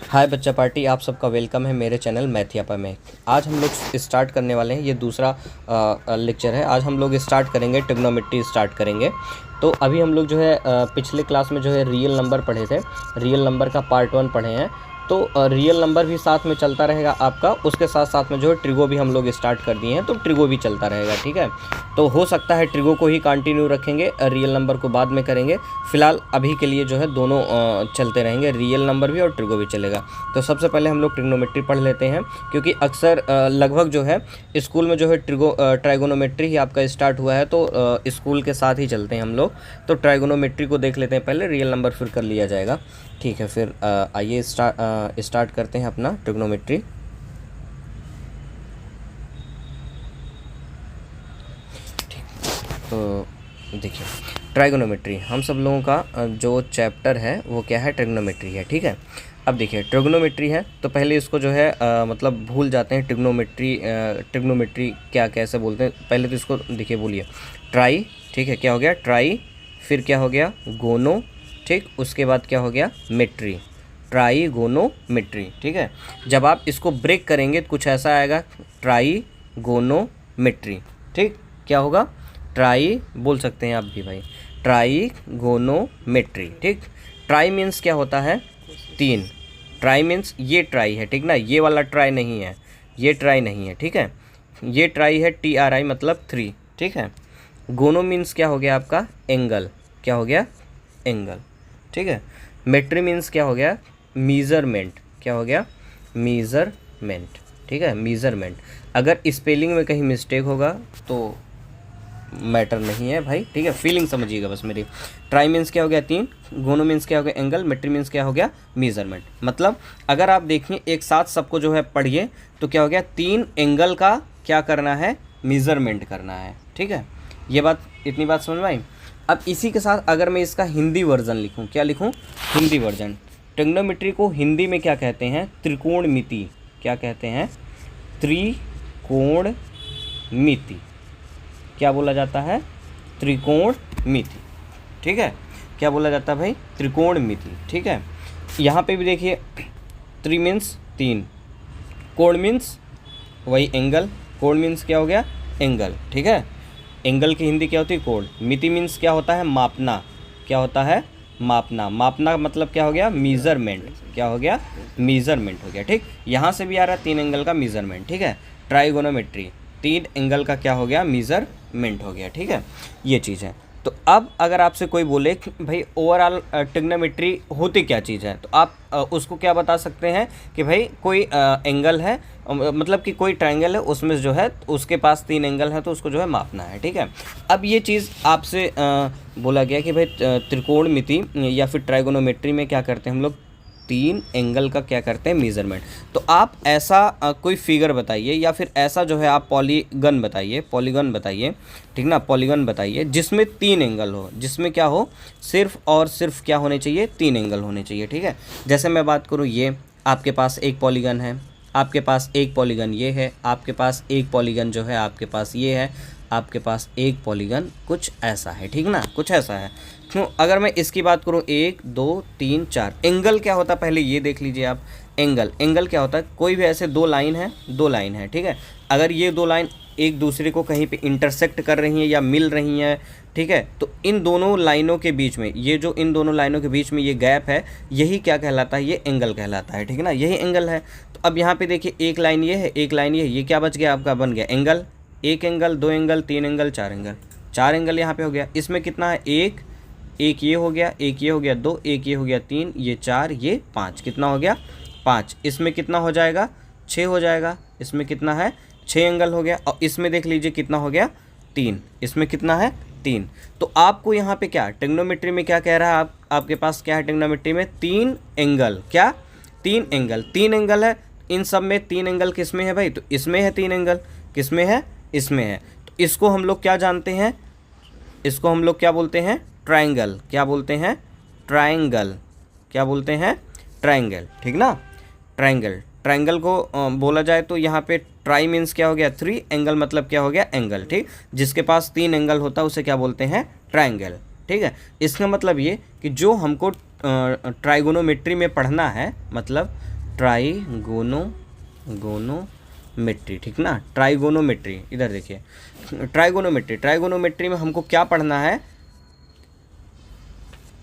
हाय बच्चा पार्टी, आप सबका वेलकम है मेरे चैनल मैथियापा में। आज हम लोग स्टार्ट करने वाले हैं, ये दूसरा लेक्चर है। आज हम लोग स्टार्ट करेंगे ट्रिग्नोमेट्री स्टार्ट करेंगे। तो अभी हम लोग जो है पिछले क्लास में जो है रियल नंबर पढ़े थे, रियल नंबर का पार्ट 1 पढ़े हैं। तो रियल नंबर भी साथ में चलता रहेगा आपका, उसके साथ साथ में जो है ट्रिगो भी हम लोग स्टार्ट कर दिए हैं, तो ट्रिगो भी चलता रहेगा। ठीक है, तो हो सकता है ट्रिगो को ही कंटिन्यू रखेंगे, रियल नंबर को बाद में करेंगे। फिलहाल अभी के लिए जो है दोनों चलते रहेंगे, रियल नंबर भी और ट्रिगो भी चलेगा। तो सबसे पहले हम लोग ट्रिग्नोमेट्री पढ़ लेते हैं, क्योंकि अक्सर लगभग जो है स्कूल में जो है ट्राइगोनोमेट्री ही आपका स्टार्ट हुआ है, तो स्कूल के साथ ही चलते हैं हम लोग। तो ट्राइगोनोमेट्री को देख लेते हैं पहले, रियल नंबर फिर कर लिया जाएगा। ठीक है, फिर आइए स्टार्ट करते हैं अपना ट्रिग्नोमेट्री। ठीक, तो देखिए ट्राइगोनोमेट्री हम सब लोगों का जो चैप्टर है वो क्या है, ट्रिग्नोमेट्री है। ठीक है, अब देखिए ट्रिग्नोमेट्री है तो पहले इसको जो है मतलब भूल जाते हैं ट्रिग्नोमेट्री क्या कैसे बोलते हैं। पहले तो इसको देखिए, बोलिए ट्राई। ठीक है, क्या हो गया ट्राई, फिर क्या हो गया गोनो। ठीक, उसके बाद क्या हो गया मेट्री, ट्राइगोनोमेट्री। ठीक है, जब आप इसको ब्रेक करेंगे तो कुछ ऐसा आएगा, ट्राइगोनोमेट्री। ठीक, क्या होगा ट्राई बोल सकते हैं आप भी भाई, ट्राइगोनोमेट्री। ठीक, ट्राई मीन्स क्या होता है, 3। ट्राई मीन्स ये ट्राई है, ठीक ना, ये वाला ट्राई नहीं है, ये ट्राई नहीं है। ठीक है, ये ट्राई है, TRI मतलब 3। ठीक है, गोनो मीन्स क्या हो गया आपका एंगल, क्या हो गया एंगल। ठीक है, मेट्री मीन्स क्या हो गया मीज़रमेंट, क्या हो गया मीज़रमेंट। ठीक है, मीज़रमेंट। अगर स्पेलिंग में कहीं मिस्टेक होगा तो मैटर नहीं है भाई, ठीक है, फीलिंग समझिएगा बस मेरी। ट्राई मीन्स क्या हो गया 3, गोनो मीन्स क्या हो गया एंगल, मेट्री मीन्स क्या हो गया मीज़रमेंट। मतलब अगर आप देखिए एक साथ सबको जो है पढ़िए तो क्या हो गया, 3 एंगल का क्या करना है, मीज़रमेंट करना है। ठीक है, ये बात, इतनी बात समझ में आई। अब इसी के साथ अगर मैं इसका हिंदी वर्जन लिखूं, क्या लिखूं, हिंदी वर्जन। ट्रिग्नोमेट्री को हिंदी में क्या कहते हैं, त्रिकोणमिति। क्या कहते हैं, त्रिकोणमिति। क्या बोला जाता है, त्रिकोणमिति। ठीक है, क्या बोला जाता है भाई, त्रिकोणमिति। ठीक है, यहाँ पे भी देखिए त्रि मीन्स 3, कोण मीन्स वही एंगल, कोण मीन्स क्या हो गया एंगल। ठीक है, एंगल की हिंदी क्या होती है, कोण। मिति मीन्स क्या होता है, मापना। क्या होता है, मापना। मापना मतलब क्या हो गया, मीज़रमेंट। क्या हो गया, मीज़रमेंट हो गया। ठीक, यहाँ से भी आ रहा है 3 एंगल का मीज़रमेंट। ठीक है, ट्राइगोनोमेट्री 3 एंगल का क्या हो गया, मीज़रमेंट हो गया। ठीक है, ये चीज़ है। तो अब अगर आपसे कोई बोले कि भाई ओवरऑल ट्रिग्नोमेट्री होती क्या चीज़ है, तो आप उसको क्या बता सकते हैं कि भाई कोई एंगल है, मतलब कि कोई ट्रायंगल है, उसमें जो है उसके पास 3 एंगल है, तो उसको जो है मापना है। ठीक है, अब ये चीज़ आपसे बोला गया कि भाई त्रिकोणमिति या फिर ट्राइगोनोमेट्री में क्या करते हैं हम लोग, 3 एंगल का क्या करते हैं, मेज़रमेंट। तो आप ऐसा कोई फिगर बताइए या फिर ऐसा जो है आप पॉलीगन बताइए, पॉलीगन बताइए, ठीक ना, पॉलीगन बताइए जिसमें 3 एंगल हो, जिसमें क्या हो, सिर्फ और सिर्फ क्या होने चाहिए, 3 एंगल होने चाहिए। ठीक है, जैसे मैं बात करूँ, ये आपके पास एक पॉलीगन है, आपके पास एक पॉलीगन ये है, आपके पास एक पॉलीगन जो है आपके पास ये है, आपके पास एक पॉलीगन कुछ ऐसा है। ठीक ना, कुछ ऐसा है। क्यों, अगर मैं इसकी बात करूं, 1 2 3 4, एंगल क्या होता है पहले ये देख लीजिए आप। एंगल क्या होता है, कोई भी ऐसे 2 लाइन है, ठीक है, अगर ये 2 लाइन एक दूसरे को कहीं पे इंटरसेक्ट कर रही हैं या मिल रही हैं, ठीक है, तो इन दोनों लाइनों के बीच में, ये जो इन दोनों लाइनों के बीच में ये गैप है, यही क्या कहलाता है, ये एंगल कहलाता है। ठीक है ना, यही एंगल है। तो अब यहाँ पे देखिए एक लाइन ये है, एक लाइन ये क्या बच गया आपका, बन गया angle. 1 angle, 2 angle, 3 angle, 4 angle, 4 angle यहाँ पे हो गया। इसमें कितना है, एक ये हो गया, एक ये हो गया, 2, एक ये हो गया, 3, ये 4, ये 5, कितना हो गया 5। इसमें कितना हो जाएगा, 6 हो जाएगा। इसमें कितना है, 6 एंगल हो गया। और इसमें देख लीजिए कितना हो गया, 3। इसमें कितना है, 3। तो आपको यहाँ पे क्या ट्रिग्नोमेट्री में क्या कह रहा है, आपके पास क्या है ट्रिग्नोमेट्री में, 3 एंगल। क्या, 3 एंगल, 3 एंगल है। इन सब में 3 एंगल किस में है भाई, तो इसमें है 3 एंगल, किस में है, इसमें है। तो इसको हम लोग क्या जानते हैं, इसको हम लोग क्या बोलते हैं, ट्रायंगल। क्या बोलते हैं, ट्रायंगल। क्या बोलते हैं, ट्रायंगल। ठीक ना, ट्रायंगल को बोला जाए तो यहाँ पे ट्राई मीन्स क्या हो गया, 3, एंगल मतलब क्या हो गया एंगल। ठीक, जिसके पास 3 एंगल होता है उसे क्या बोलते हैं, ट्रायंगल। ठीक है, इसका मतलब ये कि जो हमको ट्राइगोनोमेट्री में पढ़ना है, मतलब ट्राइगोनोमेट्री, ठीक ना, ट्राइगोनोमेट्री। इधर देखिए ट्राइगोनोमेट्री में हमको क्या पढ़ना है,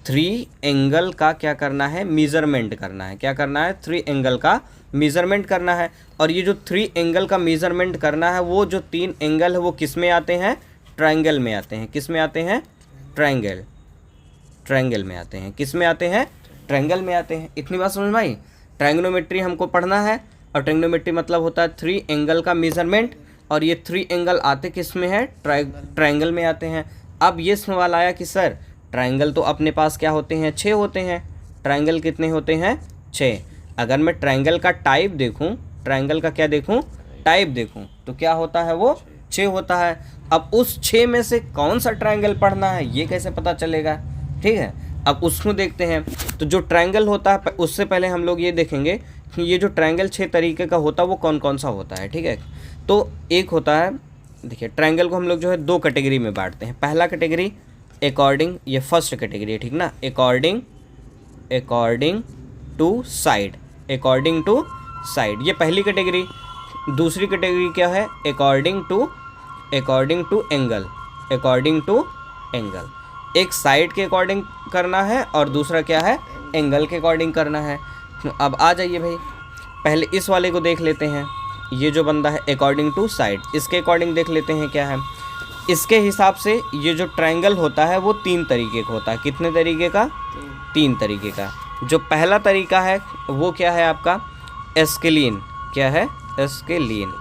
3 एंगल का क्या करना है, मेजरमेंट करना है। क्या करना है, 3 एंगल का मेजरमेंट करना है। और ये जो 3 एंगल का मेजरमेंट करना है, वो जो 3 एंगल है वो किस में आते हैं, ट्रायंगल में आते हैं। किस में आते हैं, ट्रायंगल में आते हैं। किस में आते हैं, ट्रायंगल में आते हैं। इतनी बात समझ में आई। ट्रायंगोनोमेट्री हमको पढ़ना है, और ट्रायंगोनोमेट्री मतलब होता है 3 एंगल का मेजरमेंट, और ये 3 एंगल आते किस में है, ट्रायंगल में आते हैं। अब ये सवाल आया कि सर ट्रायंगल तो अपने पास क्या होते हैं, 6 होते हैं। ट्रायंगल कितने होते हैं, 6। अगर मैं ट्रायंगल का टाइप देखूं, ट्रायंगल का क्या देखूं, टाइप देखूं, तो क्या होता है, वो 6 होता है। अब उस 6 में से कौन सा ट्रायंगल पढ़ना है, ये कैसे पता चलेगा, ठीक है। अब उसको देखते हैं। तो जो ट्रायंगल होता है, उससे पहले हम लोग ये देखेंगे कि ये जो ट्रायंगल 6 तरीके का होता है वो कौन कौन सा होता है, ठीक है। तो एक होता है, देखिए ट्रायंगल को हम लोग जो है 2 कैटेगरी में बांटते हैं। पहला कैटेगरी अकॉर्डिंग, ये फर्स्ट कैटेगरी है, ठीक ना, according to side, according to side, ये पहली कैटेगरी। दूसरी कैटेगरी क्या है, according to angle, according to angle. एक साइड के अकॉर्डिंग करना है और दूसरा क्या है, एंगल के अकॉर्डिंग करना है। अब आ जाइए भाई, पहले इस वाले को देख लेते हैं। ये जो बंदा है अकॉर्डिंग टू साइड, इसके अकॉर्डिंग देख लेते हैं क्या है। इसके हिसाब से ये जो ट्रायंगल होता है वो 3 तरीके का होता है। कितने तरीके का, 3 तरीके का। जो पहला तरीका है वो क्या है आपका, एस्केलीन। क्या है, एस्केलीन,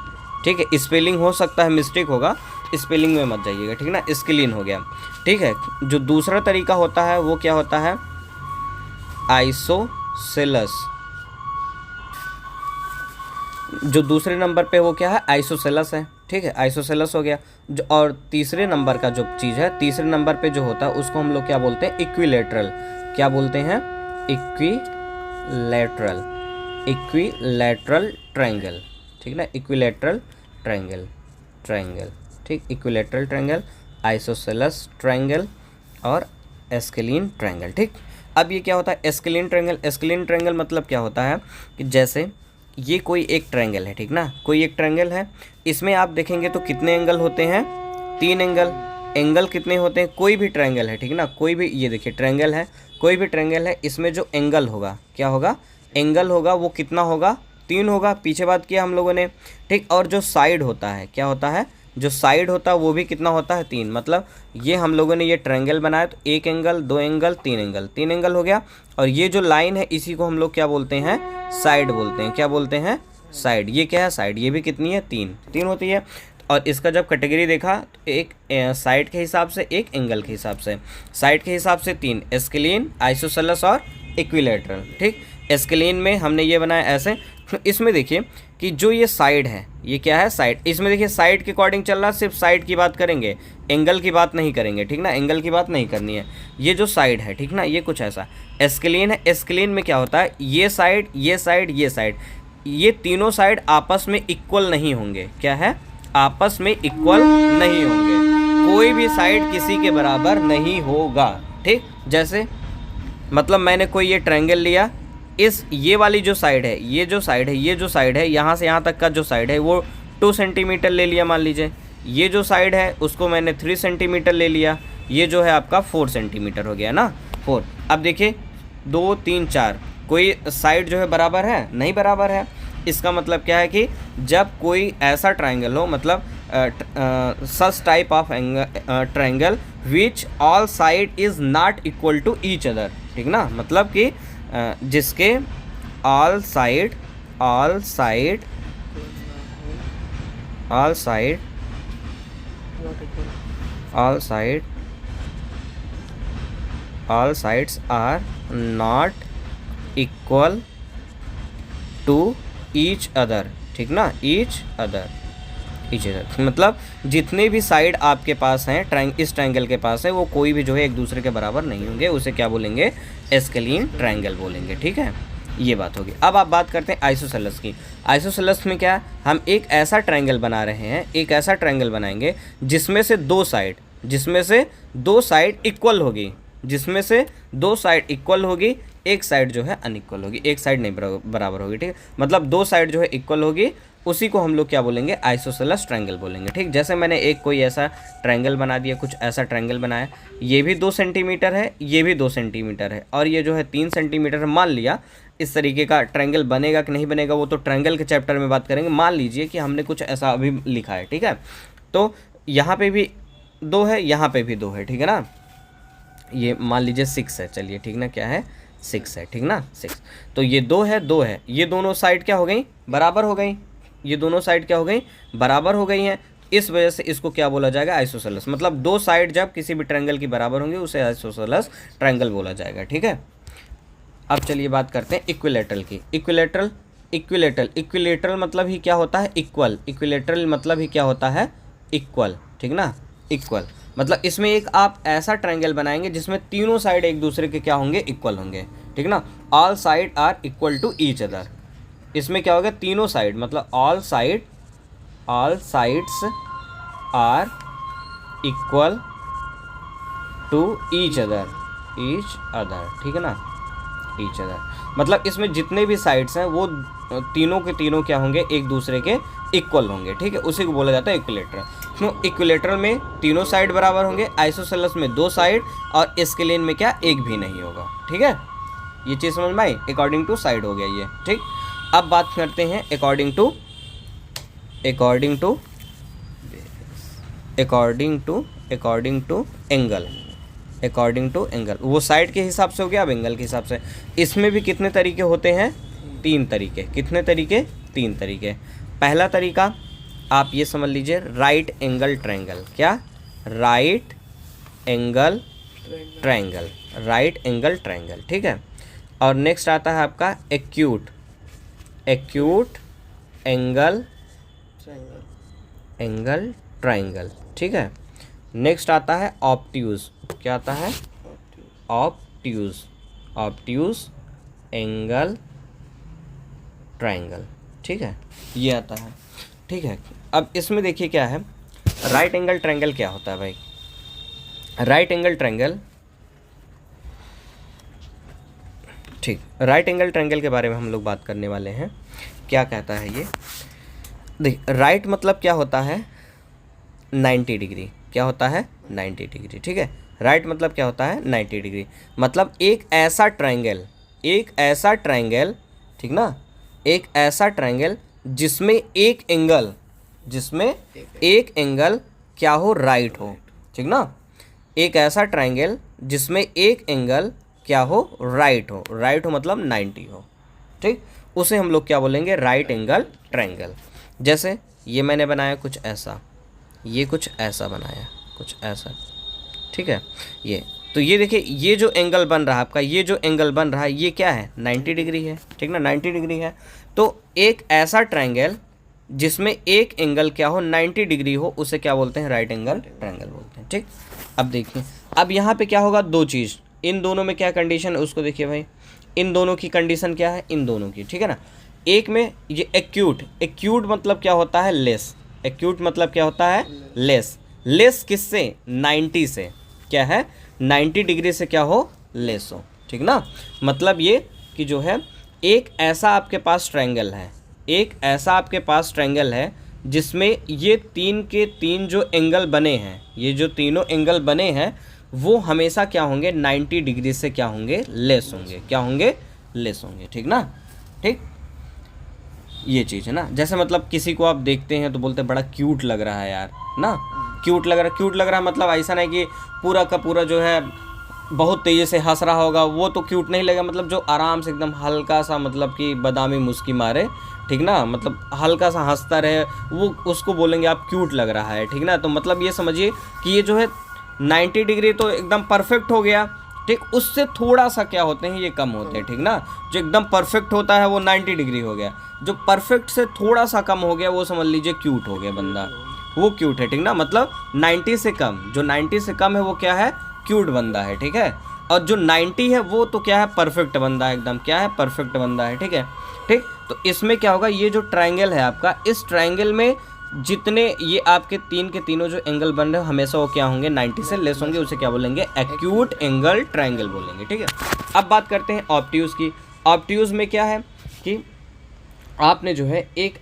ठीक है। स्पेलिंग हो सकता है मिस्टेक होगा, स्पेलिंग में मत जाइएगा, ठीक ना, एस्केलीन हो गया, ठीक है। जो दूसरा तरीका होता है वो क्या होता है, आइसोसेलस। जो दूसरे नंबर पे वो क्या है, आइसोसेलस है, ठीक है, आइसोसेलस हो गया। जो और तीसरे नंबर का जो चीज़ है, तीसरे नंबर पे जो होता है उसको हम लोग क्या बोलते हैं, इक्विलैटरल। क्या बोलते हैं, इक्विलैटरल ट्रायंगल, ठीक ना, इक्विलैटरल ट्रायंगल, ठीक, इक्विलैटरल ट्रायंगल, आइसोसेलस ट्रायंगल और एस्केलीन ट्रायंगल, ठीक। अब ये क्या होता है, एस्केलीन ट्रायंगल मतलब क्या होता है कि जैसे ये कोई एक ट्रायंगल है, ठीक ना, कोई एक ट्रायंगल है। इसमें आप देखेंगे तो कितने एंगल होते हैं, 3 एंगल कितने होते हैं, कोई भी ट्रायंगल है, ठीक ना, कोई भी, ये देखिए ट्रायंगल है, कोई भी ट्रायंगल है, इसमें जो एंगल होगा, क्या होगा, एंगल होगा, वो कितना होगा, 3 होगा। पीछे बात किया हम लोगों ने, ठीक। और जो साइड होता है, क्या होता है, जो साइड होता है वो भी कितना होता है, 3। मतलब ये हम लोगों ने ये ट्रायंगल बनाया तो 1 एंगल, 2 एंगल, 3 एंगल हो गया। और ये जो लाइन है इसी को हम लोग क्या बोलते हैं, साइड बोलते हैं। क्या बोलते हैं, साइड। ये क्या है, साइड। ये भी कितनी है, 3 होती है। और इसका जब कैटेगरी देखा तो एक साइड के हिसाब से, एक एंगल के हिसाब से। साइड के हिसाब से 3, एस्केलीन, आइसोसेलस और इक्विलैटरल, ठीक। एस्केलीन में हमने ये बनाया ऐसे। इसमें देखिए कि जो ये साइड है, ये क्या है, साइड। इसमें देखिए साइड के अकॉर्डिंग चल रहा है, सिर्फ साइड की बात करेंगे, एंगल की बात नहीं करेंगे, ठीक ना, एंगल की बात नहीं करनी है। ये जो साइड है, ठीक ना, ये कुछ ऐसा एस्केलीन है। एस्केलीन में क्या होता है, ये साइड, ये साइड, ये साइड, ये तीनों साइड आपस में इक्वल नहीं होंगे। क्या है, आपस में इक्वल नहीं होंगे, कोई भी साइड किसी के बराबर नहीं होगा, ठीक। जैसे मतलब मैंने कोई ये ट्रायंगल लिया, ये वाली जो साइड है, ये जो साइड है, यहाँ से यहाँ तक का जो साइड है वो 2 सेंटीमीटर ले लिया, मान लीजिए। ये जो साइड है उसको मैंने 3 सेंटीमीटर ले लिया, ये जो है आपका 4 सेंटीमीटर हो गया ना, 4। अब देखिए 2, 3, 4, कोई साइड जो है बराबर है, नहीं बराबर है। इसका मतलब क्या है कि जब कोई ऐसा ट्रायंगल हो, मतलब such type of triangle which all side is not equal to each other, ठीक ना, मतलब कि जिसके all side all sides are not equal to each other, ठीक ना, each other मतलब जितने भी साइड आपके पास हैं, इस ट्रायंगल के पास है, वो कोई भी जो है एक दूसरे के बराबर नहीं होंगे, उसे क्या बोलेंगे, एस्केलीन ट्रायंगल बोलेंगे, ठीक है। ये बात होगी। अब आप बात करते हैं आइसोसेलस की। आइसोसेलस में क्या, हम एक ऐसा ट्रायंगल बना रहे हैं, एक ऐसा ट्रायंगल बनाएंगे जिसमें से दो साइड इक्वल होगी, जिसमें से 2 साइड इक्वल होगी, एक साइड जो है अनइक्वल होगी, एक साइड नहीं बराबर होगी, ठीक है। मतलब दो साइड जो है इक्वल होगी, उसी को हम लोग क्या बोलेंगे, आइसोसेलेस ट्रायंगल बोलेंगे, ठीक। जैसे मैंने एक कोई ऐसा ट्रायंगल बना दिया, कुछ ऐसा ट्रायंगल बनाया, ये भी 2 सेंटीमीटर है, ये भी 2 सेंटीमीटर है, और ये जो है 3 सेंटीमीटर है। मान लिया इस तरीके का ट्रायंगल बनेगा कि नहीं बनेगा, वो तो ट्रायंगल के चैप्टर में बात करेंगे। मान लीजिए कि हमने कुछ ऐसा अभी लिखा है, ठीक है। तो यहाँ पे भी 2 है, यहाँ पे भी 2 है, ठीक है ना। ये मान लीजिए 6 है, चलिए ठीक ना, क्या है 6 है, ठीक ना 6। तो ये 2 है, 2 है, ये दोनों साइड क्या हो गई, बराबर हो गई, ये दोनों साइड क्या हो गई, बराबर हो गई हैं। इस वजह से इसको क्या बोला जाएगा, आइसोसेलेस। मतलब दो साइड जब किसी भी ट्रायंगल की बराबर होंगे उसे आइसोसेलेस ट्रायंगल बोला जाएगा, ठीक है। अब चलिए बात करते हैं इक्विलैटरल की। इक्विलैटरल मतलब ही क्या होता है, इक्वल। इक्विलैटरल मतलब ही क्या होता है, इक्वल, ठीक ना, इक्वल। मतलब इसमें एक आप ऐसा ट्रायंगल बनाएंगे जिसमें तीनों साइड एक दूसरे के क्या होंगे, इक्वल होंगे, ठीक ना। All side are equal to each other. इसमें क्या होगा, तीनों साइड, मतलब all sides are equal to each other, ठीक है ना, ईच अदर। मतलब इसमें जितने भी साइड्स हैं वो तीनों के तीनों क्या होंगे, एक दूसरे के इक्वल होंगे, ठीक है। उसी को बोला जाता है इक्विलैटरल। तो इक्विलैटरल में तीनों साइड बराबर होंगे, आइसोसेलेस में 2 साइड, और स्केलियन में क्या, एक भी नहीं होगा, ठीक है। ये चीज़ समझ में आई, अकॉर्डिंग टू साइड हो गया ये, ठीक। अब बात करते हैं अकॉर्डिंग टू एंगल। वो साइड के हिसाब से हो गया, अब एंगल के हिसाब से। इसमें भी कितने तरीके होते हैं, 3 तरीके। कितने तरीके, 3 तरीके। पहला तरीका आप ये समझ लीजिए, राइट एंगल ट्रायंगल। क्या, राइट एंगल ट्रायंगल, ठीक है। और नेक्स्ट आता है आपका एक्यूट एंगल ट्रायंगल, ठीक है। नेक्स्ट आता है ऑब्ट्यूज। क्या आता है, ऑब्ट्यूज एंगल ट्रायंगल, ठीक है, ये आता है, ठीक है। अब इसमें देखिए क्या है, राइट एंगल ट्रायंगल क्या होता है भाई। राइट एंगल ट्रायंगल, ठीक, राइट एंगल ट्रायंगल के बारे में हम लोग बात करने वाले हैं। क्या कहता है ये, देख, राइट मतलब क्या होता है, 90 डिग्री। क्या होता है, 90 डिग्री, ठीक है। राइट मतलब क्या होता है, 90 डिग्री। मतलब एक ऐसा ट्रायंगल, ठीक ना, एक ऐसा ट्रायंगल जिसमें एक एंगल क्या हो, राइट हो, ठीक ना। एक ऐसा ट्रायंगल जिसमें एक एंगल क्या हो, राइट हो मतलब 90 हो, ठीक। उसे हम लोग क्या बोलेंगे, राइट एंगल ट्रायंगल। जैसे ये मैंने बनाया कुछ ऐसा, ये कुछ ऐसा बनाया, कुछ ऐसा, ठीक है। ये तो ये देखिए, ये जो एंगल बन रहा है आपका, ये जो एंगल बन रहा है, ये क्या है, 90 डिग्री है, ठीक ना, 90 डिग्री है। तो एक ऐसा ट्रायंगल जिसमें एक एंगल क्या हो, 90 डिग्री हो, उसे क्या बोलते हैं, राइट एंगल ट्रायंगल बोलते हैं, ठीक। अब देखिए, अब यहाँ पे क्या होगा, 2 चीज़। इन दोनों में क्या कंडीशन है उसको देखिए भाई, इन दोनों की कंडीशन क्या है, इन दोनों की, ठीक है ना। एक में ये एक्यूट मतलब क्या होता है, लेस। एक्यूट मतलब क्या होता है, लेस किससे, 90 से। क्या है, 90 डिग्री से क्या हो, लेस हो, ठीक ना। मतलब ये कि जो है एक ऐसा आपके पास ट्रायंगल है, जिसमें ये 3 के 3 जो एंगल बने हैं, ये जो तीनों एंगल बने हैं वो हमेशा क्या होंगे, 90 डिग्री से क्या होंगे, लेस होंगे। क्या होंगे, लेस होंगे, ठीक ना, ठीक। ये चीज़ है ना। जैसे मतलब किसी को आप देखते हैं तो बोलते हैं बड़ा क्यूट लग रहा है यार ना, क्यूट लग रहा है, मतलब ऐसा नहीं कि पूरा का पूरा जो है बहुत तेज़ी से हंस रहा होगा, वो तो क्यूट नहीं लगेगा। मतलब जो आराम से एकदम हल्का सा, मतलब कि बादामी मुस्की मारे, ठीक ना, मतलब हल्का सा हंसता रहे, वो उसको बोलेंगे आप क्यूट लग रहा है, ठीक ना। तो मतलब ये समझिए कि ये जो है 90 डिग्री तो एकदम परफेक्ट हो गया, ठीक। उससे थोड़ा सा क्या होते हैं, ये कम होते हैं, ठीक ना। जो एकदम परफेक्ट होता है वो 90 डिग्री हो गया, जो परफेक्ट से थोड़ा सा कम हो गया वो समझ लीजिए क्यूट हो गया बंदा, वो क्यूट है, ठीक ना। मतलब 90 से कम, जो 90 से कम है वो क्या है, क्यूट बंदा है, ठीक है। और जो 90 है वो तो क्या है, परफेक्ट बंदा है, एकदम क्या है, परफेक्ट बंदा है, ठीक है, ठीक। तो इसमें क्या होगा, ये जो ट्रायंगल है आपका, इस ट्रायंगल में जितने ये आपके तीन के तीनों जो एंगल बन रहे हो हमेशा वो क्या होंगे 90 से लेस होंगे, उसे क्या बोलेंगे एक्यूट एंगल ट्रायंगल बोलेंगे। ठीक है, अब बात करते हैं ऑब्ट्यूज की। ऑब्ट्यूज में क्या है कि आपने जो है एक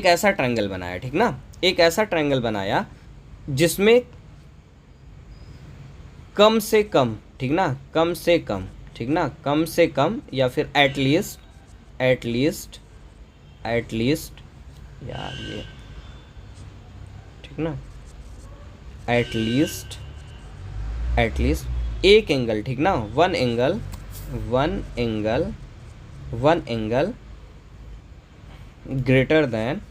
ऐसा ट्रायंगल बनाया, ठीक ना, एक ऐसा ट्रायंगल बनाया जिसमें कम से कम, ठीक ना, कम से कम, ठीक ना, कम से कम या फिर एटलीस्ट यार ये, ठीक ना, एटलीस्ट एक एंगल, ठीक ना, one angle greater than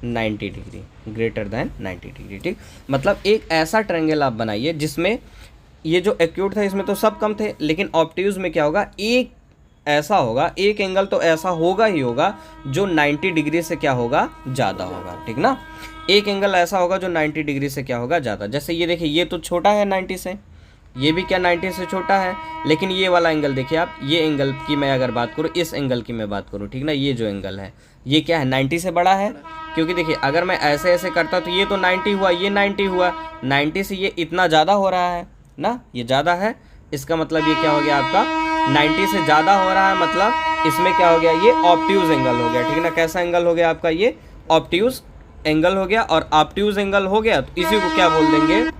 90 degree, greater than 90 degree. ठीक, मतलब एक ऐसा ट्रायंगल आप बनाइए जिसमें ये जो एक्यूट था इसमें तो सब कम थे, लेकिन ऑब्ट्यूज में क्या होगा, एक ऐसा होगा, एक एंगल तो ऐसा होगा ही होगा जो 90 डिग्री से क्या होगा, ज़्यादा होगा। ठीक ना, एक एंगल ऐसा होगा जो 90 डिग्री से क्या होगा, ज़्यादा। जैसे ये देखिए, ये तो छोटा है 90 से, ये भी क्या 90 से छोटा है, लेकिन ये वाला एंगल देखिए आप, ये एंगल की मैं अगर बात करूँ, इस एंगल की मैं बात करूँ, ठीक ना, ये जो एंगल है ये क्या है 90 से बड़ा है, क्योंकि देखिए अगर मैं ऐसे ऐसे करता तो ये तो 90 हुआ, ये 90 हुआ, 90 से ये इतना ज़्यादा हो रहा है ना, ये ज़्यादा है, इसका मतलब ये क्या हो गया आपका 90 से ज़्यादा हो रहा है, मतलब इसमें क्या हो गया, ये ऑब्ट्यूज एंगल हो गया। ठीक है ना, कैसा एंगल हो गया आपका, ये ऑब्ट्यूज एंगल हो गया। और ऑब्ट्यूज एंगल हो गया तो इसी को क्या बोल देंगे,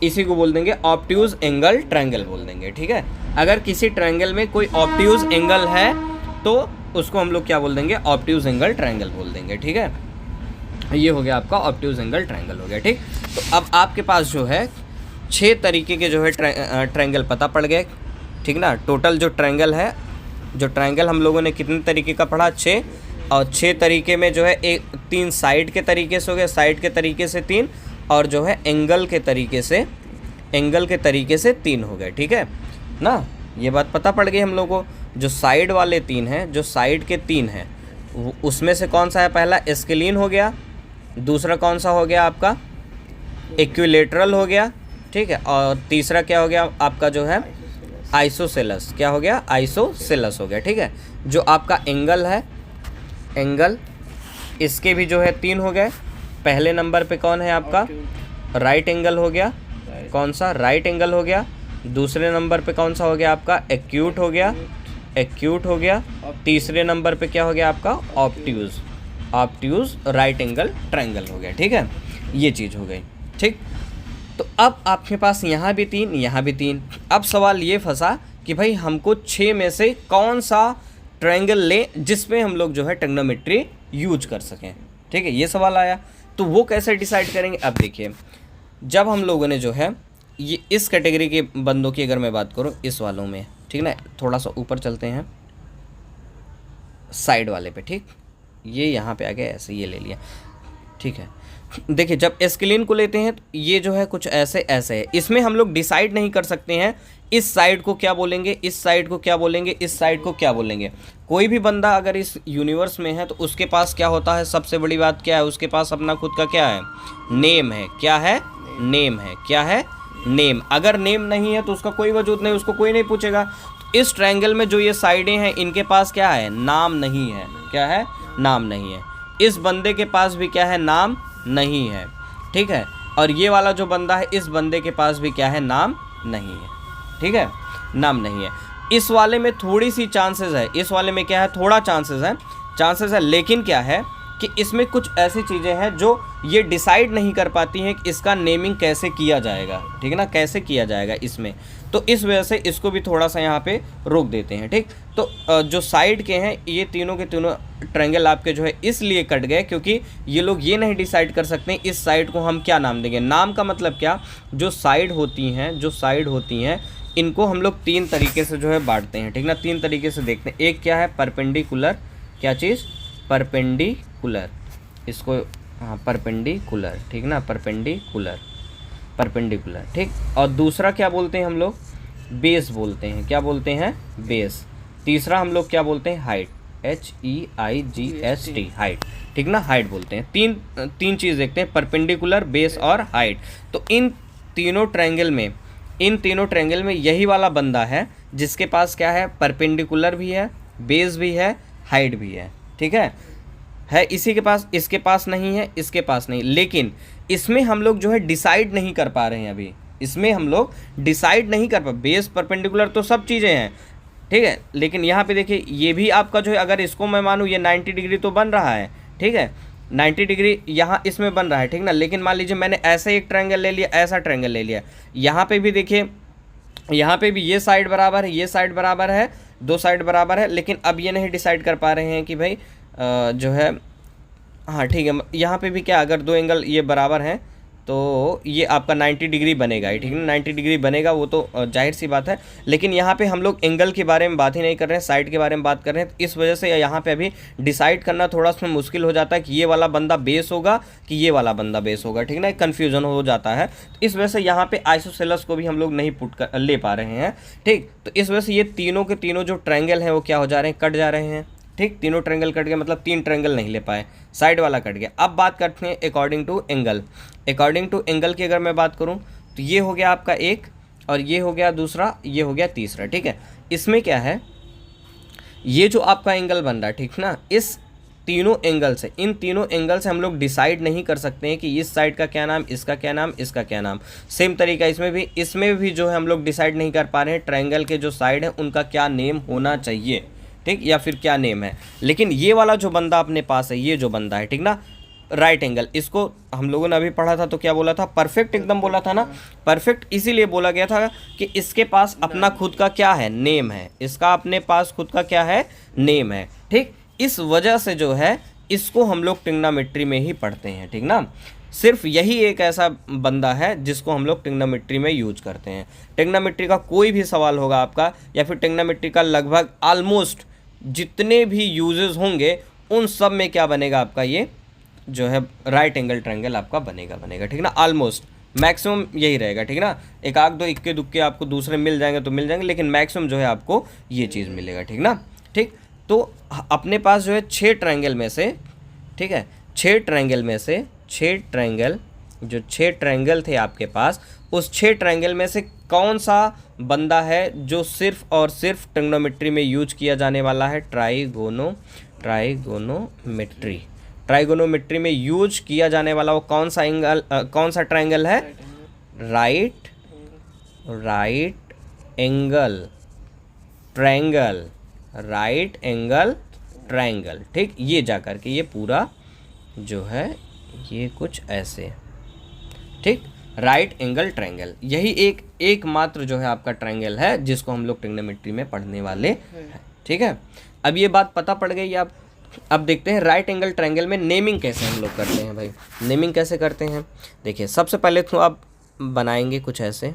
इसी को बोल देंगे ऑब्ट्यूज एंगल ट्रायंगल बोल देंगे। ठीक है, अगर किसी ट्रायंगल में कोई ऑब्ट्यूज एंगल है तो उसको हम लोग क्या बोल देंगे, ऑब्ट्यूज एंगल ट्रायंगल बोल देंगे। ठीक है, ये हो गया आपका ऑब्ट्यूज एंगल ट्रायंगल हो गया। ठीक, तो अब आपके पास जो है 6 तरीके के जो है ट्रायंगल पता पड़ गए। ठीक ना, टोटल जो ट्रायंगल है, जो ट्रायंगल हम लोगों ने कितने तरीके का पढ़ा, 6, और 6 तरीके में जो है 3 साइड के तरीके से हो गए, साइड के तरीके से 3, और जो है एंगल के तरीके से 3 हो गए। ठीक है ना, ये बात पता पड़ गई हम लोगों को। जो साइड वाले 3 हैं, जो साइड के 3 हैं, उसमें से कौन सा है, पहला स्केलीन हो गया, दूसरा कौन सा हो गया आपका इक्विलेटरल हो गया, ठीक है, और तीसरा क्या हो गया आपका जो है आइसोसेलस, क्या हो गया, आइसोसेलस हो गया। ठीक है, जो आपका एंगल है, एंगल इसके भी जो है 3 हो गए। पहले नंबर पे कौन है आपका राइट एंगल हो गया, कौन सा राइट एंगल हो गया। दूसरे नंबर पे कौन सा हो गया आपका एक्यूट हो गया, एक्यूट हो गया। तीसरे नंबर पे क्या हो गया आपका obtuse, obtuse right angle triangle हो गया। ठीक है, ये चीज़ हो गई। ठीक, तो अब आपके पास यहाँ भी 3, यहाँ भी 3। अब सवाल ये फंसा कि भाई हमको 6 में से कौन सा ट्रायंगल ले जिसमें हम लोग जो है ट्रिग्नोमेट्री यूज कर सकें। ठीक है, ये सवाल आया, तो वो कैसे डिसाइड करेंगे। अब देखिए, जब हम लोगों ने जो है ये इस कैटेगरी के बंदों की अगर मैं बात करूँ, इस वालों में, ठीक ना, थोड़ा सा ऊपर चलते हैं साइड वाले पे। ठीक, ये यहाँ पे आ गया, ऐसे ये ले लिया। ठीक है, देखिए जब एस्केलीन को लेते हैं तो ये जो है कुछ ऐसे ऐसे है, इसमें हम लोग डिसाइड नहीं कर सकते हैं इस साइड को क्या बोलेंगे, इस साइड को क्या बोलेंगे, इस साइड को क्या बोलेंगे। कोई भी बंदा अगर इस यूनिवर्स में है तो उसके पास क्या होता है, सबसे बड़ी बात क्या है, उसके पास अपना खुद का क्या है, नेम है। क्या है, नेम है। क्या है, नेम। अगर नेम नहीं है तो उसका कोई वजूद नहीं, उसको कोई नहीं पूछेगा। तो इस ट्रायंगल में जो ये साइडें हैं इनके पास क्या है, नाम नहीं है। क्या है, नाम नहीं है। इस बंदे के पास भी क्या है, नाम नहीं है। ठीक है, और ये वाला जो बंदा है इस बंदे के पास भी क्या है, नाम नहीं है। ठीक है, नाम नहीं है। इस वाले में थोड़ी सी चांसेस है, इस वाले में क्या है, थोड़ा चांसेस है, लेकिन क्या है कि इसमें कुछ ऐसी चीज़ें हैं जो ये डिसाइड नहीं कर पाती हैं कि इसका नेमिंग कैसे किया जाएगा। ठीक है ना, कैसे किया जाएगा इसमें, तो इस वजह से इसको भी थोड़ा सा यहाँ पे रोक देते हैं। ठीक, तो जो साइड के हैं ये तीनों के तीनों ट्रायंगल आपके जो है इसलिए कट गए क्योंकि ये लोग ये नहीं डिसाइड कर सकते इस साइड को हम क्या नाम देंगे। नाम का मतलब क्या, जो साइड होती हैं इनको हम लोग 3 तरीके से जो है बांटते हैं। ठीक ना, 3 तरीके से देखते हैं। एक क्या है, परपेंडिकुलर, क्या चीज़, परपेंडिकुलर, इसको हाँ परपेंडिकुलर, ठीक ना, परपेंडिकुलर। ठीक, और दूसरा क्या बोलते हैं हम लोग, बेस बोलते हैं। क्या बोलते हैं, बेस। तीसरा हम लोग क्या बोलते हैं, हाइट, HEIGST, हाइट। ठीक ना, हाइट बोलते हैं। तीन चीज़ देखते हैं, परपेंडिकुलर, बेस और हाइट। तो इन तीनों ट्रायंगल में यही वाला बंदा है जिसके पास क्या है, परपेंडिकुलर भी है, बेस भी है, हाइट भी है, ठीक है इसी के पास, इसके पास नहीं है, इसके पास नहीं, लेकिन इसमें हम लोग जो है डिसाइड नहीं कर पा रहे हैं अभी, इसमें हम लोग डिसाइड नहीं कर पा, बेस परपेंडिकुलर तो सब चीज़ें हैं, ठीक है, लेकिन यहाँ पे देखिए ये भी आपका जो है, अगर इसको मैं मानूँ ये 90 डिग्री तो बन रहा है, ठीक है 90 डिग्री यहाँ इसमें बन रहा है, ठीक ना, लेकिन मान लीजिए मैंने ऐसा एक ट्रायंगल ले लिया, ऐसा ट्रायंगल ले लिया, यहाँ पे भी देखिए, यहाँ पे भी ये साइड बराबर है, ये साइड बराबर है, दो साइड बराबर है, लेकिन अब ये नहीं डिसाइड कर पा रहे हैं कि भाई जो है, हाँ ठीक है, यहाँ पे भी क्या, अगर दो एंगल ये बराबर हैं तो ये आपका 90 डिग्री बनेगा ही, ठीक है 90 डिग्री बनेगा, वो तो जाहिर सी बात है, लेकिन यहाँ पे हम लोग एंगल के बारे में बात ही नहीं कर रहे हैं, साइड के बारे में बात कर रहे हैं, तो इस वजह से यहाँ पे अभी डिसाइड करना थोड़ा सा मुश्किल हो जाता है कि ये वाला बंदा बेस होगा कि ये वाला बंदा बेस होगा, ठीक ना, कन्फ्यूजन हो जाता है, तो इस वजह से यहाँ पे आइसोसेलेस को भी हम लोग नहीं पुट कर ले पा रहे हैं, ठीक, तो इस वजह से ये तीनों के तीनों जो ट्रायंगल हैं वो क्या हो जा रहे हैं, कट जा रहे हैं, ठीक, तीनों ट्रायंगल कट गए, मतलब 3 ट्रायंगल नहीं ले पाए, साइड वाला कट गया। अब बात करते हैं according to angle, according to angle की अगर मैं बात करूं तो ये हो गया आपका एक, और ये हो गया दूसरा, ये हो गया तीसरा, ठीक है, इसमें क्या है, ये जो आपका एंगल बन रहा है, ठीक ना, इस तीनों एंगल से, इन तीनों एंगल से हम लोग डिसाइड नहीं कर सकते हैं कि इस साइड का क्या नाम, इसका क्या नाम, इसका क्या नाम, सेम तरीका इसमें भी जो है हम लोग डिसाइड नहीं कर पा रहे हैं ट्रायंगल के जो साइड हैं उनका क्या नेम होना चाहिए, ठीक, या फिर क्या नेम है, लेकिन ये वाला जो बंदा अपने पास है, ये जो बंदा है, ठीक ना, राइट एंगल, इसको हम लोगों ने अभी पढ़ा था तो क्या बोला था, परफेक्ट एकदम बोला था ना, परफेक्ट इसीलिए बोला गया था कि इसके पास अपना खुद का क्या है, नेम है, इसका अपने पास खुद का क्या है, नेम है, ठीक, इस वजह से जो है इसको हम लोग ट्रिग्नोमेट्री में ही पढ़ते हैं, ठीक ना, सिर्फ यही एक ऐसा बंदा है जिसको हम लोग ट्रिग्नोमेट्री में यूज करते हैं। ट्रिग्नोमेट्री का कोई भी सवाल होगा आपका, या फिर ट्रिग्नोमेट्री का लगभग ऑलमोस्ट जितने भी यूजेस होंगे उन सब में क्या बनेगा आपका, ये जो है राइट एंगल ट्रायंगल आपका बनेगा, ठीक ना, ऑलमोस्ट मैक्सिमम यही रहेगा, ठीक ना, एक आध दो इक्के दुक्के आपको दूसरे मिल जाएंगे तो मिल जाएंगे, लेकिन मैक्सिमम जो है आपको ये चीज़ मिलेगा, ठीक ना, ठीक, तो अपने पास जो है 6 ट्रायंगल में से, ठीक है 6 ट्रायंगल में से 6 ट्रायंगल, जो 6 ट्रायंगल थे आपके पास, उस 6 ट्रायंगल में से कौन सा बंदा है जो सिर्फ और सिर्फ ट्रिग्नोमेट्री में यूज किया जाने वाला है, ट्राइगोनोमेट्री में यूज किया जाने वाला वो कौन सा एंगल, कौन सा ट्रायंगल है, राइट एंगल ट्रायंगल, ठीक, ये जा कर के ये पूरा जो है ये कुछ ऐसे, ठीक, राइट एंगल ट्रायंगल, यही एकमात्र जो है आपका ट्रायंगल है जिसको हम लोग ट्रिग्नोमेट्री में पढ़ने वाले हैं, ठीक है। अब ये बात पता पड़ गई आप, अब देखते हैं राइट एंगल ट्रायंगल में नेमिंग कैसे हम लोग करते हैं भाई, नेमिंग कैसे करते हैं, देखिए सबसे पहले तो आप बनाएंगे कुछ ऐसे,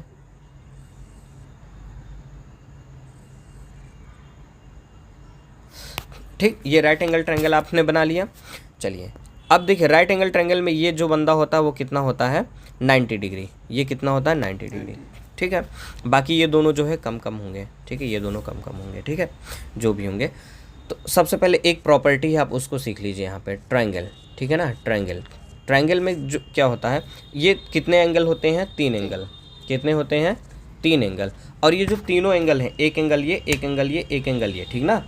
ठीक, ये राइट एंगल ट्रायंगल आपने बना लिया। चलिए अब देखिए राइट एंगल ट्रायंगल में ये जो बंदा होता है वो कितना होता है, 90 डिग्री, ये कितना होता है 90 डिग्री, ठीक है, बाकी ये दोनों जो है कम होंगे, ठीक है, ये दोनों कम होंगे, ठीक है, जो भी होंगे। तो सबसे पहले एक प्रॉपर्टी है आप उसको सीख लीजिए यहाँ पे, ट्रायंगल, ठीक है ना, ट्रायंगल में जो क्या होता है, ये कितने एंगल होते हैं, 3 एंगल, कितने होते हैं, 3 एंगल, और ये जो तीनों एंगल हैं, एक एंगल ये, एक एंगल ये, एक एंगल ये, ठीक ना,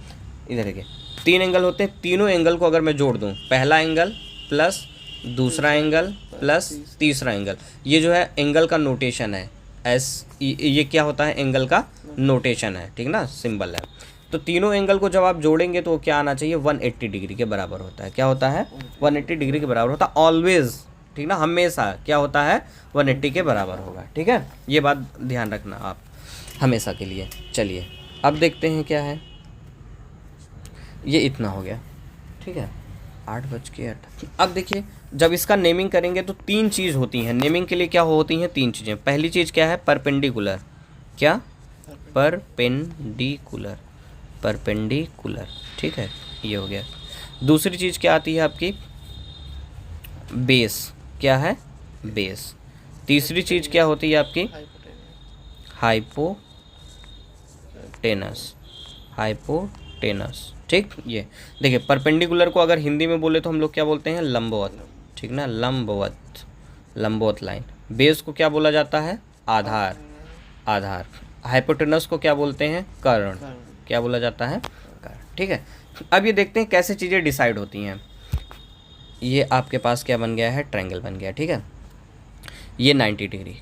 इधर देखिए 3 एंगल होते हैं, तीनों एंगल को अगर मैं जोड़ दूँ, पहला एंगल प्लस दूसरा एंगल प्लस तीसरा एंगल, ये जो है एंगल का नोटेशन है, ये क्या होता है, एंगल का नोटेशन है, ठीक ना, सिंबल है। तो तीनों एंगल को जब आप जोड़ेंगे तो क्या आना चाहिए, 180 डिग्री के बराबर होता है, क्या होता है, 180 डिग्री के बराबर होता है ऑलवेज, ठीक ना, हमेशा क्या होता है, 180 के बराबर होगा, ठीक है, ये बात ध्यान रखना आप हमेशा के लिए। चलिए अब देखते हैं क्या है, ये इतना हो गया, ठीक है, 8:08। अब देखिए जब इसका नेमिंग करेंगे तो 3 चीज़ होती हैं नेमिंग के लिए, क्या होती हैं 3 चीज़ें। पहली चीज़ क्या है, परपेंडिकुलर, क्या, परपेंडिकुलर, ठीक है, ये हो गया। दूसरी चीज़ क्या आती है आपकी, बेस, क्या है, बेस। तीसरी चीज़ क्या होती है आपकी, हाइपोटेनस, ठीक। ये देखिए परपेंडिकुलर को अगर हिंदी में बोले तो हम लोग क्या बोलते हैं, लंबवत, ठीक ना, लंबवत लाइन। बेस को क्या बोला जाता है, आधार। हाइपोटेनस को क्या बोलते हैं, कर्ण, क्या बोला जाता है, आकार, ठीक है। अब ये देखते हैं कैसे चीज़ें डिसाइड होती हैं। ये आपके पास क्या बन गया है, ट्रायंगल बन गया, ठीक है। ये 90 डिग्री,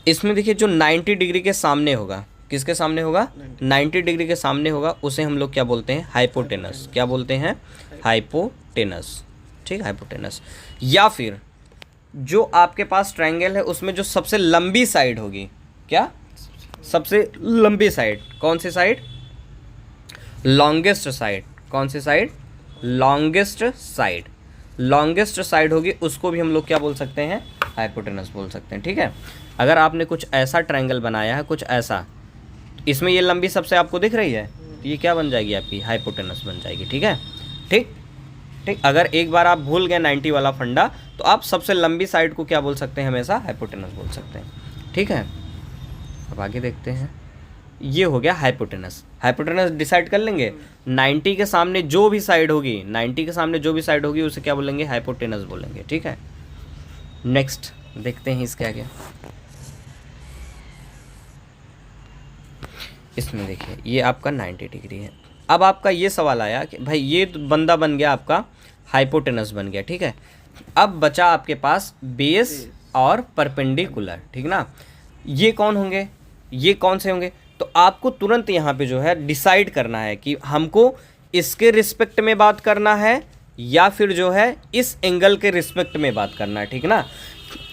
इसमें देखिए जो 90 डिग्री के सामने होगा, किसके सामने होगा, 90 डिग्री के सामने होगा, उसे हम लोग क्या बोलते हैं, हाइपोटेनस। क्या बोलते हैं, हाइपोटेनस, ठीक, हाइपोटेनस। या फिर जो आपके पास ट्रायंगल है उसमें जो सबसे लंबी साइड होगी, क्या, सबसे लंबी साइड, कौन सी साइड, लॉन्गेस्ट साइड, कौन सी side, longest side, longest side होगी, उसको भी हम लोग क्या बोल सकते हैं, हाइपोटेनस बोल सकते हैं, ठीक है। अगर आपने कुछ ऐसा ट्रायंगल बनाया है, कुछ ऐसा, इसमें ये लंबी सबसे आपको दिख रही है, तो ये क्या बन जाएगी, आपकी हाइपोटेनस बन जाएगी, ठीक है, ठीक ठीक। अगर एक बार आप भूल गए 90 वाला फंडा, तो आप सबसे लंबी साइड को क्या बोल सकते हैं, हमेशा हाइपोटेनस बोल सकते हैं, ठीक है। अब आगे देखते हैं, ये हो गया हाइपोटेनस। हाइपोटेनस डिसाइड कर लेंगे, 90 के सामने जो भी साइड होगी, 90 के सामने जो भी साइड होगी उसे क्या बोलेंगे, हाइपोटेनस बोलेंगे, ठीक है। नेक्स्ट देखते हैं इसके आगे। इसमें देखिए ये आपका 90 डिग्री है। अब आपका ये सवाल आया कि भाई ये तो बंदा बन गया आपका हाइपोटेनस बन गया, ठीक है। अब बचा आपके पास बेस और परपेंडिकुलर, ठीक ना। ये कौन होंगे, ये कौन से होंगे, तो आपको तुरंत यहाँ पे जो है डिसाइड करना है कि हमको इसके रिस्पेक्ट में बात करना है या फिर जो है इस एंगल के रिस्पेक्ट में बात करना है, ठीक ना।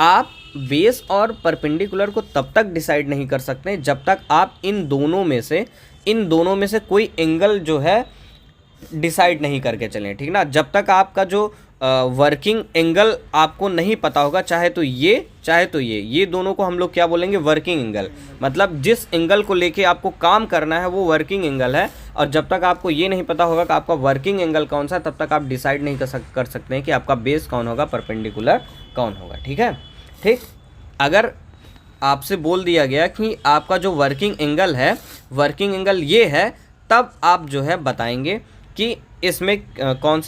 आप बेस और परपेंडिकुलर को तब तक डिसाइड नहीं कर सकते जब तक आप इन दोनों में से कोई एंगल जो है डिसाइड नहीं करके चलें, ठीक ना। जब तक आपका जो वर्किंग एंगल आपको नहीं पता होगा, चाहे तो ये दोनों को हम लोग क्या बोलेंगे, वर्किंग एंगल। मतलब जिस एंगल को लेके आपको काम करना है वो वर्किंग एंगल है, और जब तक आपको ये नहीं पता होगा कि आपका वर्किंग एंगल कौन सा, तब तक आप डिसाइड नहीं कर सकते हैं कि आपका बेस कौन होगा, परपेंडिकुलर कौन होगा, ठीक है, ठीक। अगर आपसे बोल दिया गया कि आपका जो वर्किंग एंगल है, वर्किंग एंगल ये है, तब आप जो है बताएंगे कि इसमें कौन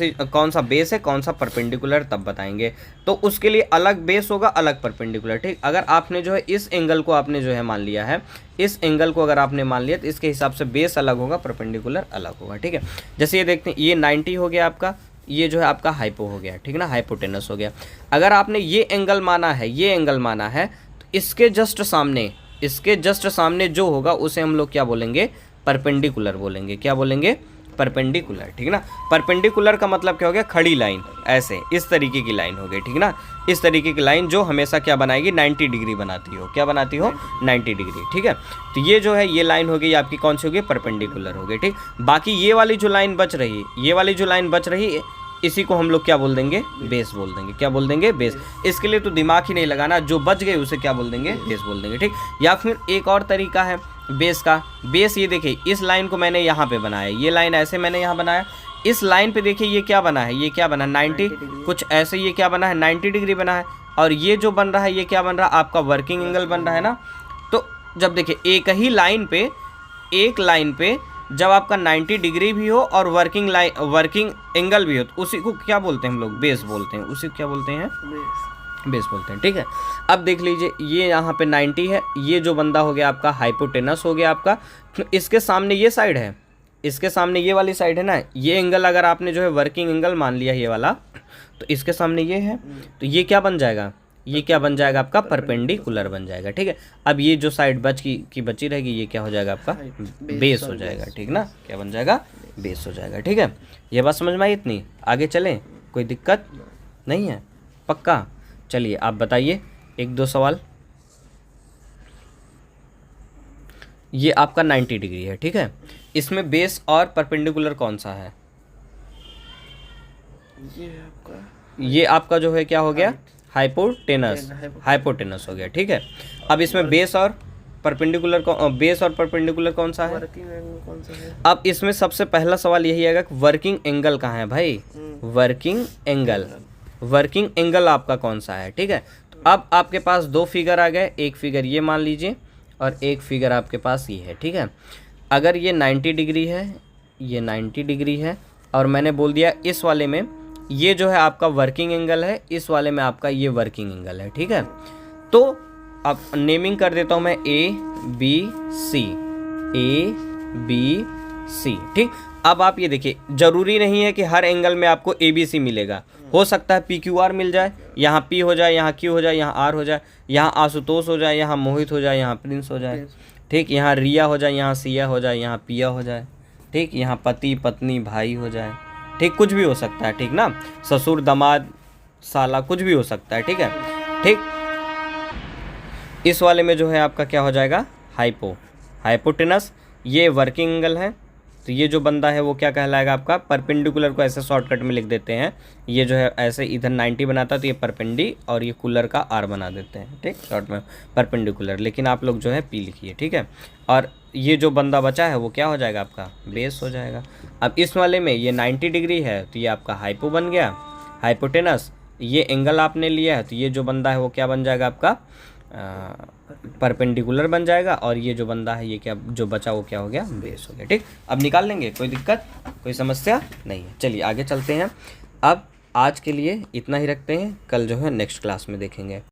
सा बेस है, कौन सा परपेंडिकुलर, तब बताएंगे। तो उसके लिए अलग बेस होगा, अलग परपेंडिकुलर, ठीक। अगर आपने जो है इस एंगल को आपने जो है मान लिया है, इस एंगल को अगर आपने मान लिया तो इसके हिसाब से बेस अलग होगा, परपेंडिकुलर अलग होगा, ठीक है। जैसे ये देखते हैं, ये 90 हो गया आपका, ये जो है आपका हाइपो हो गया, ठीक ना, हाइपोटेनस हो गया। अगर आपने ये एंगल माना है, ये एंगल माना है, तो इसके जस्ट सामने जो होगा उसे हम लोग क्या बोलेंगे, परपेंडिकुलर बोलेंगे। क्या बोलेंगे, परपेंडिकुलर, ठीक ना। परपेंडिकुलर का मतलब क्या हो गया, खड़ी लाइन, ऐसे इस तरीके की लाइन हो गई, ठीक ना। इस तरीके की लाइन जो हमेशा क्या बनाएगी, 90 डिग्री बनाती हो, क्या बनाती हो, 90 डिग्री, ठीक है। तो ये जो है ये लाइन हो गई आपकी, कौन सी होगी, परपेंडिकुलर हो गई, ठीक। बाकी ये वाली जो लाइन बच रही, इसी को हम लोग क्या बोल देंगे, बेस बोल देंगे। क्या बोल देंगे, बेस। इसके लिए तो दिमाग ही नहीं लगाना, जो बच गए उसे क्या बोल देंगे, बेस बोल देंगे, ठीक। या फिर एक और तरीका है बेस का। बेस ये देखिए, इस लाइन को मैंने यहाँ पे बनाया, ये लाइन ऐसे मैंने यहाँ बनाया, इस लाइन पे देखिए ये क्या बना है, ये क्या बना है, 90, कुछ ऐसे ये क्या बना है, 90 डिग्री बना है। और ये जो बन रहा है ये क्या बन रहा है, आपका वर्किंग एंगल बन रहा है ना। तो जब देखिए एक ही लाइन पे जब आपका 90 डिग्री भी हो और वर्किंग एंगल भी हो, तो उसी को क्या बोलते हैं हम लोग, बेस बोलते हैं। उसी को क्या बोलते हैं, बेस बोलते हैं, ठीक है। अब देख लीजिए, ये यहाँ पे 90 है, ये जो बंदा हो गया आपका हाइपोटेनस हो गया आपका। इसके सामने ये साइड है, इसके सामने ये वाली साइड है ना, ये एंगल अगर आपने जो है वर्किंग एंगल मान लिया ये वाला, तो इसके सामने ये है, तो ये क्या बन जाएगा, ये क्या बन जाएगा आपका, परपेंडिकुलर बन जाएगा, ठीक है। अब ये जो साइड बची रहेगी, ये क्या हो जाएगा आपका, बेस हो जाएगा, ठीक ना। क्या बन जाएगा, बेस हो जाएगा, ठीक है। ये बात समझ में आई इतनी, आगे चलें, कोई दिक्कत नहीं है, पक्का। चलिए आप बताइए 1-2 सवाल। ये आपका 90 डिग्री है, ठीक है। इसमें बेस और परपेंडिकुलर कौन सा है, ये आपका जो है क्या हो गया, हाइपोटेनस हो गया, ठीक है। अब इसमें बेस और परपेंडिकुलर कौन सा है, अब इसमें सबसे पहला सवाल यही आएगा कि वर्किंग एंगल कहाँ है भाई, वर्किंग एंगल आपका कौन सा है, ठीक है। तो अब आपके पास 2 फिगर आ गए, एक फिगर ये मान लीजिए और एक फिगर आपके पास ये है, ठीक है। अगर ये 90 डिग्री है, ये 90 डिग्री है, और मैंने बोल दिया इस वाले में ये जो है आपका वर्किंग एंगल है, इस वाले में आपका ये वर्किंग एंगल है, ठीक है। तो अब नेमिंग कर देता हूँ मैं A B C, सी। ठीक, अब आप ये देखिए, जरूरी नहीं है कि हर एंगल में आपको ए बी सी मिलेगा, हो सकता है पी क्यू आर मिल जाए, यहाँ पी हो जाए, यहाँ क्यू हो जाए, यहाँ आर हो जाए, यहाँ आशुतोष हो जाए, यहाँ मोहित हो जाए, यहाँ प्रिंस हो जाए। ठीक, यहाँ रिया हो जाए, यहाँ सिया हो जाए, यहाँ पिया हो जाए। ठीक, यहाँ पति पत्नी भाई हो जाए। ठीक, कुछ भी हो सकता है। ठीक ना, ससुर दामाद साला कुछ भी हो सकता है। ठीक है। ठीक, इस वाले में जो है आपका क्या हो जाएगा, हाइपोटेनस। ये वर्किंग एंगल है, तो ये जो बंदा है वो क्या कहलाएगा आपका, परपेंडिकुलर को ऐसे शॉर्टकट में लिख देते हैं। ये जो है ऐसे इधर 90 बनाता है, तो ये परपेंडी और ये कूलर का आर बना देते हैं। ठीक, शॉर्ट में परपेंडिकुलर, लेकिन आप लोग जो है पी लिखिए। ठीक है, और ये जो बंदा बचा है वो क्या हो जाएगा आपका, बेस हो जाएगा। अब इस वाले में ये 90 डिग्री है, तो ये आपका हाइपो बन गया, हाइपोटेनस। ये एंगल आपने लिया है, तो ये जो बंदा है वो क्या बन जाएगा आपका, परपेंडिकुलर बन जाएगा, और ये जो बंदा है ये क्या जो बचा वो क्या हो गया, बेस हो गया। ठीक, अब निकाल लेंगे, कोई दिक्कत कोई समस्या नहीं है। चलिए आगे चलते हैं। अब आज के लिए इतना ही रखते हैं, कल जो है नेक्स्ट क्लास में देखेंगे।